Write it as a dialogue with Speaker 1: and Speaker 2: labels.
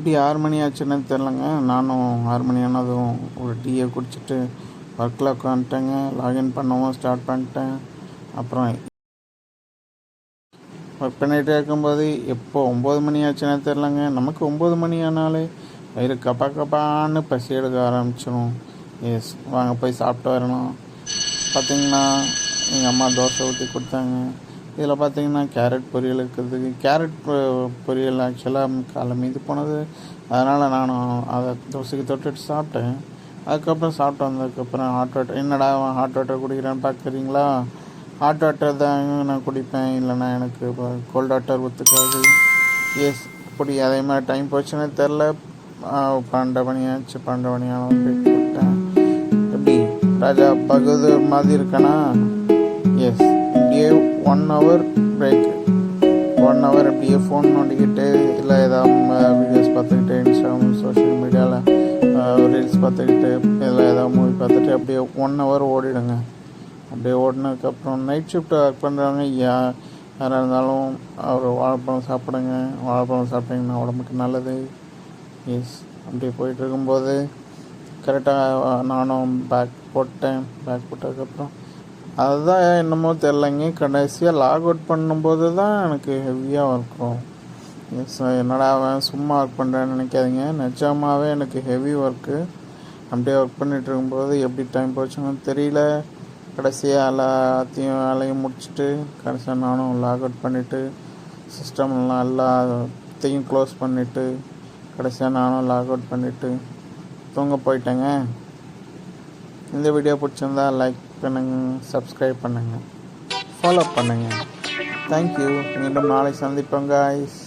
Speaker 1: எப்படி 6 மணி ஆச்சுன்னு தெரிலங்க. நானும் 6 மணி ஆனதும் ஒரு டீயை குடிச்சிட்டு ஒர்க்கில் உட்காந்துட்டேங்க. லாகின் பண்ணவும் ஸ்டார்ட் பண்ணிட்டேன். அப்புறம் ஒர்க் பண்ணிகிட்டே இருக்கும்போது எப்போ 9 மணி ஆச்சுன்னு தெரிலங்க. நமக்கு 9 மணி ஆனாலே வயிறு கப்பா கப்பான்னு பசி எடுக்க ஆரம்பிச்சிடும். எஸ், வாங்க போய் சாப்பிட்டு வரணும். பார்த்திங்கன்னா எங்கள் அம்மா தோசை ஊற்றி கொடுத்தாங்க. இதில் பார்த்திங்கன்னா கேரட் பொரியல் இருக்கிறதுக்கு கேரட் பொரியல் ஆக்சுவலாக காலை மீது போனது. அதனால் நானும் அதை தோசைக்கு தொட்டுட்டு சாப்பிட்டேன். அதுக்கப்புறம் சாப்பிட்டு வந்ததுக்கப்புறம் ஹாட் வாட்டர், என்னடா ஹாட் வாட்டர் குடிக்கிறேன்னு பார்க்குறீங்களா? ஹாட் வாட்டர் தாங்க நான் குடிப்பேன், இல்லைன்னா எனக்கு கோல்ட் வாட்டர் ஒத்துக்காது. எஸ், இப்படி அதே மாதிரி டைம் போச்சுன்னு தெரில. 12 மணி ஆச்சு. 12 மணி ஆனவன் பிரேக் போட்டேன். எப்படி ராஜா பகதூர் மாதிரி இருக்கேனா? எஸ், இப்படியே 1 hour பிரேக். 1 hour அப்படியே ஃபோன் நோண்டிக்கிட்டு, இல்லை ஏதாவது வீடியோஸ் பார்த்துக்கிட்டு, இன்ஸ்டாகிராம் சோஷியல் மீடியாவில் ரீல்ஸ் பார்த்துக்கிட்டு, இதில் ஏதாவது மூவி பார்த்துட்டு அப்படியே 1 hour ஓடிடுங்க. அப்படியே ஓடினதுக்கப்புறம் நைட் ஷிஃப்ட் ஒர்க் பண்ணுறவங்க யாராக இருந்தாலும் ஒரு வாழைப்பழம் சாப்பிடுங்க. வாழைப்பழம் சாப்பிட்டிங்கன்னா உடம்புக்கு நல்லது. எஸ், அப்படியே போயிட்டு இருக்கும்போது கரெக்டாக நானும் பேக் போட்டேன். பேக் போட்டதுக்கப்புறம் அதுதான் என்னமோ தெரிலங்க, கடைசியாக லாக் அவுட் பண்ணும்போது தான் எனக்கு ஹெவியாக இருக்கும். எஸ், என்னடா அவன் சும்மா ஒர்க் பண்ணுறேன்னு நினைக்காதீங்க. நிஜமாகவே எனக்கு ஹெவி ஒர்க்கு. அப்படியே ஒர்க் பண்ணிகிட்டு இருக்கும்போது எப்படி டைம் போச்சுன்னு தெரியல. கடைசியாக எல்லாத்தையும் வேலையும் முடிச்சுட்டு கடைசியாக நானும் லாக் அவுட் பண்ணிவிட்டு சிஸ்டம்லாம் எல்லாத்தையும் க்ளோஸ் பண்ணிவிட்டு கடைசியாக நானும் லாக் அவுட் பண்ணிவிட்டு தூங்க போயிட்டேங்க. இந்த வீடியோ பிடிச்சிருந்தா லைக் பண்ணுங்கள், சப்ஸ்கிரைப் பண்ணுங்கள், ஃபாலோ பண்ணுங்கள். தேங்க்யூ. மீண்டும் நாளை சந்திப்போம் காய்ஸ்.